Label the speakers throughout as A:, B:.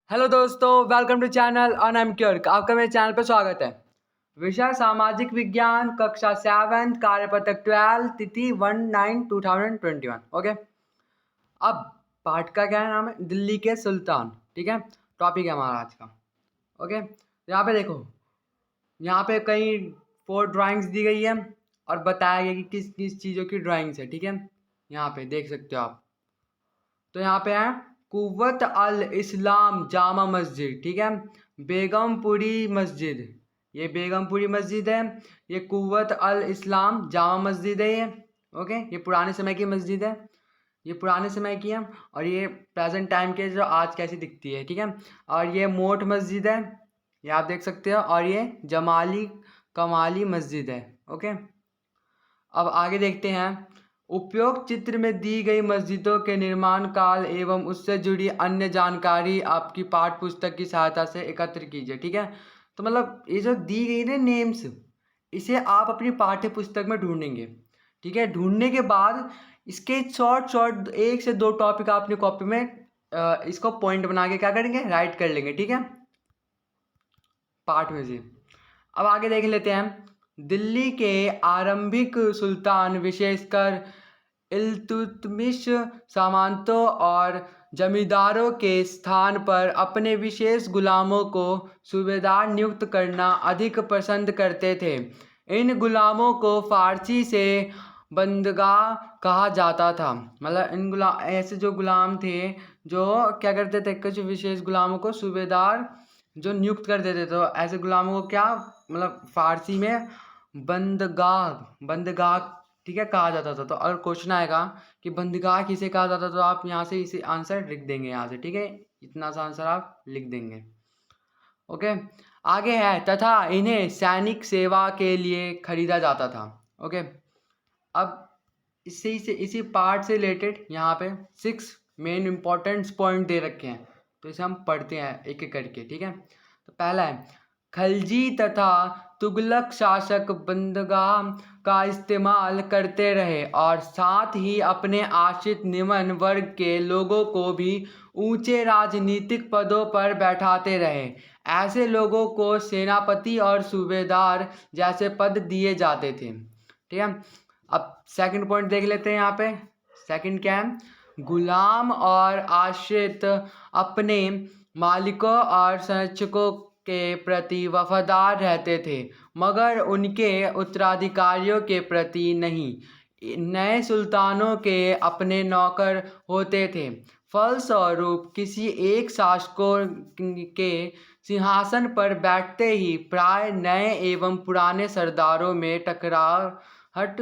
A: Hello दोस्तों, welcome to channel on एम क्योर्क। आपका मेरे चैनल पर स्वागत है। विषय सामाजिक विज्ञान, कक्षा 7, कार्यपत्रक 12, तिथि 1/9/2021। ओके, अब पाठ का क्या नाम है? दिल्ली के सुल्तान। ठीक है, टॉपिक है हमारा आज का। ओके, यहाँ पे देखो, यहाँ पे कई 4 ड्राइंग्स दी गई है और बताया गया कि किस किस चीज़ों की ड्राइंग्स है। ठीक है, यहाँ पे देख सकते हो आप। तो यहाँ पे है कुव्वत अल इस्लाम जामा मस्जिद। ठीक है, बेगमपुरी मस्जिद, ये बेगमपुरी मस्जिद है। ये कुव्वत अल इस्लाम जामा मस्जिद है। ये ओके, ये पुराने समय की मस्जिद है, ये पुराने समय की है। और ये प्रेजेंट टाइम के जो आज कैसी दिखती है। ठीक है, और ये मोट मस्जिद है, ये आप देख सकते हो। और ये जमाली कमाली मस्जिद है। ओके, अब आगे देखते हैं। उपयुक्त चित्र में दी गई मस्जिदों के निर्माण काल एवं उससे जुड़ी अन्य जानकारी आपकी पाठ्य पुस्तक की सहायता से एकत्र कीजिए। ठीक है, तो मतलब ये जो दी गई ना नेम्स, इसे आप अपनी पाठ्य पुस्तक में ढूंढेंगे। ठीक है, ढूंढने के बाद इसके शॉर्ट शॉर्ट 1 से 2 टॉपिक आप अपनी कॉपी में इसको पॉइंट बना के क्या करेंगे, राइट कर लेंगे। ठीक है, पाठ में से अब आगे देख लेते हैं। दिल्ली के आरंभिक सुल्तान विशेषकर इल्तुतमिश सामंतों और जमींदारों के स्थान पर अपने विशेष गुलामों को सूबेदार नियुक्त करना अधिक पसंद करते थे। इन गुलामों को फारसी से बंदगाह कहा जाता था। मतलब इन ऐसे जो गुलाम थे जो क्या करते थे, कुछ विशेष गुलामों को सूबेदार जो नियुक्त कर देते थे, तो ऐसे गुलामों को क्या मतलब फारसी में बंदगाह बंदगाह ठीक है कहा जाता था। तो अगर क्वेश्चन आएगा कि बंदगाह किसे कहा जाता, तो आप यहाँ से इसे आंसर लिख देंगे यहाँ से। ठीक है, इतना सा आंसर आप लिख देंगे। ओके, आगे है तथा इन्हें सैनिक सेवा के लिए खरीदा जाता था। ओके, अब इसी पार्ट से रिलेटेड यहाँ पे 6 मेन इंपॉर्टेंट पॉइंट दे रखे हैं, तो इसे हम पढ़ते हैं एक एक करके। ठीक है, तो पहला है खलजी तथा तुगलक शासक बंदगाह का इस्तेमाल करते रहे और साथ ही अपने आश्रित निम्न वर्ग के लोगों को भी ऊंचे राजनीतिक पदों पर बैठाते रहे। ऐसे लोगों को सेनापति और सूबेदार जैसे पद दिए जाते थे। ठीक है, अब सेकंड पॉइंट देख लेते हैं। यहाँ पे सेकंड क्या है? गुलाम और आश्रित अपने मालिकों और संरक्षकों के प्रति वफादार रहते थे, मगर उनके उत्तराधिकारियों के प्रति नहीं। नए सुल्तानों के अपने नौकर होते थे। फलस्वरूप किसी एक शासकों के सिंहासन पर बैठते ही प्राय नए एवं पुराने सरदारों में टकराहट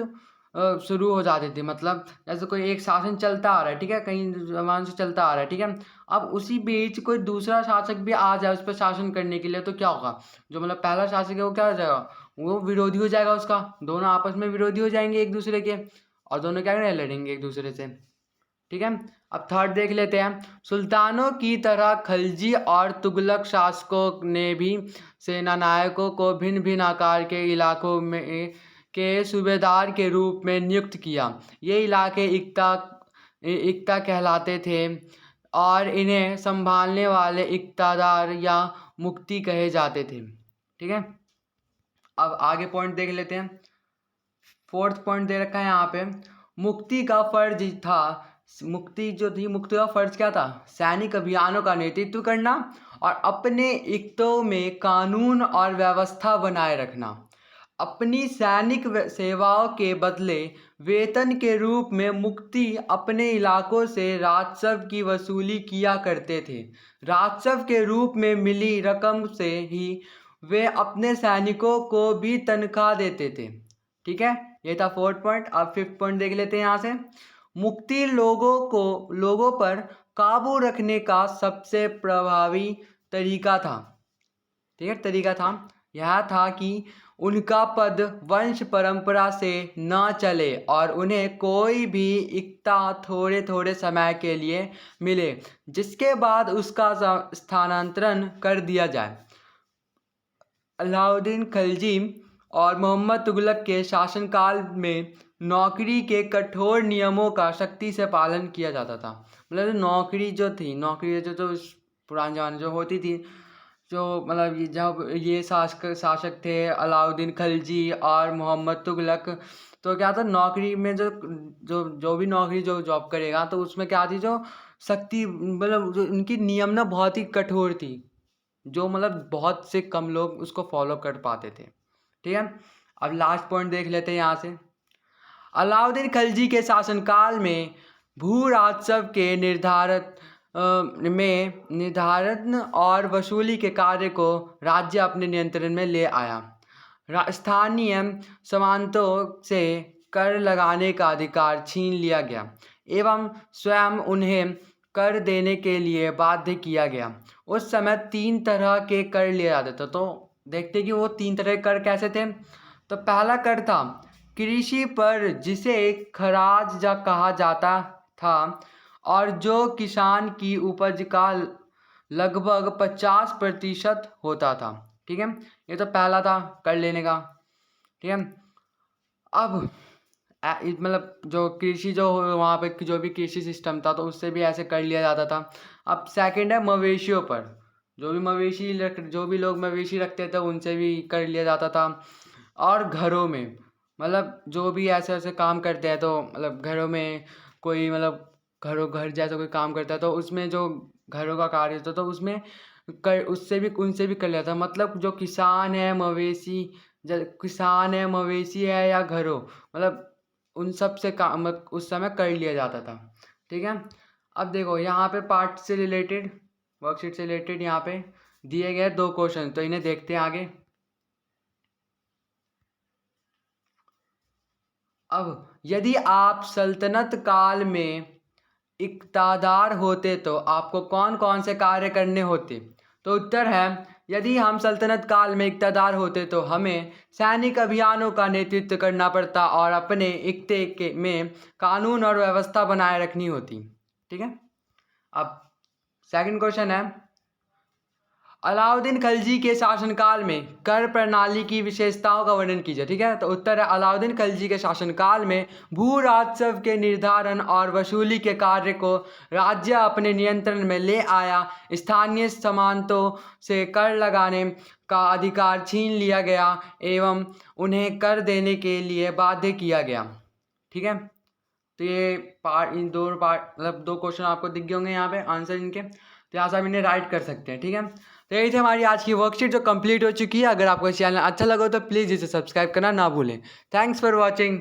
A: शुरू हो जाती थी। मतलब जैसे कोई एक शासन चलता आ रहा है, ठीक है, कहीं जमाने से चलता आ रहा है, ठीक है, अब उसी बीच कोई दूसरा शासक भी आ जाए उस पर शासन करने के लिए, तो क्या होगा? जो मतलब पहला शासक है वो क्या हो जाएगा? वो विरोधी हो जाएगा उसका। दोनों आपस में विरोधी हो जाएंगे एक दूसरे के, और दोनों क्या करेंगे, लड़ेंगे एक दूसरे से। ठीक है, अब थर्ड देख लेते हैं। सुल्तानों की तरह खलजी और तुगलक शासकों ने भी सेनानायकों को भिन्न भिन्न आकार के इलाकों में के सूबेदार के रूप में नियुक्त किया। ये इलाके इक्ता इक्ता कहलाते थे और इन्हें संभालने वाले इक्तादार या मुक्ति कहे जाते थे। ठीक है, अब आगे पॉइंट देख लेते हैं। फोर्थ पॉइंट दे रखा है यहाँ पे, मुक्ति का फर्ज था। मुक्ति जो थी, मुक्ति का फर्ज क्या था? सैनिक अभियानों का नेतृत्व करना और अपने इक्तों में कानून और व्यवस्था बनाए रखना। अपनी सैनिक सेवाओं के बदले वेतन के रूप में मुक्ति अपने इलाकों से राजस्व की वसूली किया करते थे। राजस्व के रूप में मिली रकम से ही वे अपने सैनिकों को भी तनख्वाह देते थे। ठीक है, ये था फोर्थ पॉइंट। अब फिफ्थ पॉइंट देख लेते हैं यहाँ से। मुक्ति लोगों पर काबू रखने का सबसे प्रभावी तरीका था। ठीक है, तरीका था यह था कि उनका पद वंश परंपरा से न चले और उन्हें कोई भी इक्ता थोड़े थोड़े समय के लिए मिले, जिसके बाद उसका स्थानांतरण कर दिया जाए। अलाउद्दीन खिलजी और मोहम्मद तुगलक के शासनकाल में नौकरी के कठोर नियमों का सख्ती से पालन किया जाता था। मतलब नौकरी जो थी, नौकरी जो तो पुराने ज़माने जो होती थी, जो मतलब जब ये शासक थे अलाउद्दीन खिलजी और मोहम्मद तुगलक। तो क्या था, नौकरी में जो भी नौकरी जो जॉब करेगा तो उसमें क्या थी, जो सख्ती मतलब जो उनकी नियम ना बहुत ही कठोर थी, जो मतलब बहुत से कम लोग उसको फॉलो कर पाते थे। ठीक है, अब लास्ट पॉइंट देख लेते हैं यहाँ से। अलाउद्दीन खिलजी के शासनकाल में भू राजस्व के निर्धारण और वसूली के कार्य को राज्य अपने नियंत्रण में ले आया। स्थानीय सामंतों से कर लगाने का अधिकार छीन लिया गया एवं स्वयं उन्हें कर देने के लिए बाध्य किया गया। उस समय 3 तरह के कर लिए जाते थे। तो देखते कि वो 3 तरह के कर कैसे थे। तो पहला कर था कृषि पर, जिसे खराज जा कहा जाता था और जो किसान की उपज का लगभग 50% होता था। ठीक है, ये तो पहला था कर लेने का। ठीक है, अब मतलब जो कृषि जो वहाँ पे जो भी कृषि सिस्टम था तो उससे भी ऐसे कर लिया जाता था। अब सेकंड है मवेशियों पर, जो भी लोग मवेशी रखते थे उनसे भी कर लिया जाता था। और घरों में मतलब जो भी ऐसे ऐसे काम करते हैं, तो मतलब घरों में कोई मतलब घर जैसा कोई काम करता है तो उसमें जो घरों का कार्य होता है तो उसमें उनसे भी कर लिया था। मतलब जो किसान है मवेशी है या घरों, मतलब उन सब से काम उस समय कर लिया जाता था। ठीक है, अब देखो यहाँ पे पार्ट से रिलेटेड, वर्कशीट से रिलेटेड यहाँ पे दिए गए 2 क्वेश्चन, तो इन्हें देखते हैं आगे। अब यदि आप सल्तनत काल में इक़्तिदार होते तो आपको कौन कौन से कार्य करने होते। तो उत्तर है, यदि हम सल्तनत काल में इक़्तिदार होते तो हमें सैनिक अभियानों का नेतृत्व करना पड़ता और अपने इक्ते में कानून और व्यवस्था बनाए रखनी होती। ठीक है, अब सेकंड क्वेश्चन है, अलाउद्दीन खिलजी के शासनकाल में कर प्रणाली की विशेषताओं का वर्णन कीजिए। ठीक है, तो उत्तर है, अलाउद्दीन खिलजी के शासनकाल में भू राजस्व के निर्धारण और वसूली के कार्य को राज्य अपने नियंत्रण में ले आया। स्थानीय सामंतों से कर लगाने का अधिकार छीन लिया गया एवं उन्हें कर देने के लिए बाध्य किया गया। ठीक है, तो ये इन दो मतलब 2 क्वेश्चन आपको दिख गए होंगे यहाँ पे आंसर इनके, तो यहाँ से आप इन्हें राइट कर सकते हैं। ठीक है, तो यही थी हमारी आज की वर्कशीट जो कंप्लीट हो चुकी है। अगर आपको चैनल अच्छा लगा तो प्लीज़ इसे सब्सक्राइब करना ना भूलें। Thanks for watching.